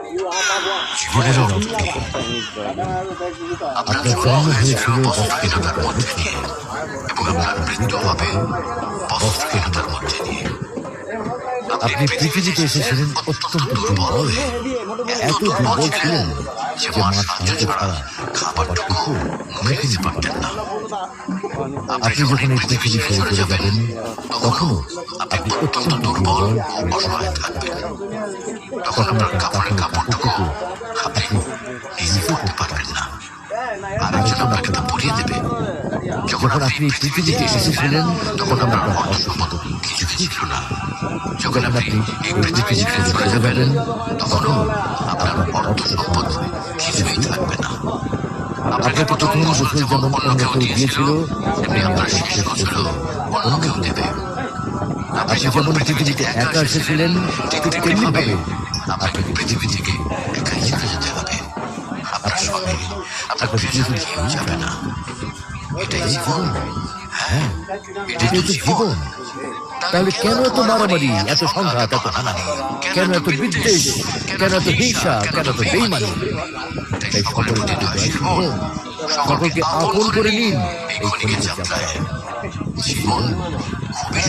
জীবনের অর্থ কি? আপনার জন্ম হয়েছিল বস্ত্রহীনতার মধ্যে দিয়ে এবং আপনার মৃত্যু হবে বস্ত্রহীনতার মধ্যে দিয়ে। আপনি পৃথিবীতে এসেছিলেন অত্যন্ত দুর্বল হয়ে, এত দুর্বল ছিলেন যে মার সাহায্য ছাড়া খাবারটুকু মুখে দিতে পারতেন না। আপনি যখন এই পৃথিবী ছেড়ে চলে যাবেন, তখনও আপনি অত্যন্ত দুর্বল ও অসহায় থাকবেন। তখন আপনার কাপড়ের কাপড়টুকু আপনি নিজে পরতে পারবেন না, আরেকজন আপনাকে তা পরিয়ে দেবে। যখন আপনি পৃথিবীতে এসেছিলেন, তখন আপনার অর্থ সম্পদ কিছুই ছিল না। যখন আপনি এই পৃথিবী ছেড়ে চলে যাবেন, তখনও আপনার অর্থ সম্পদ কিছুই থাকবে না। আপনাকে প্রথম গোসল যেমন অন্য কেউ দিয়েছিল, তেমনি আপনার শেষ গোসল অন্য কেউ দেবে। আপনি যেমন পৃথিবীতে একা এসেছিলেন, ঠিক তেমনি ভাবে আপনাকে পৃথিবী থেকে একাই চলে যেতে হবে। আপনার সঙ্গে আপনার প্রিয়জন কেউ যাবে না। এটাই জীবন। হ্যাঁ, এটাই তো জীবন। তাহলে কেন এত মারামারি, এত সংঘাত, এত হানাহানি? কেন এত বিদ্বেষ, কেন এত হিংসা, কেন এত বেইমানি? তাই সকলের প্রতি দয়া করুন, সকলকে আপন করে নিন। এই ক্ষণিকের যাত্রায় জীবন খুবই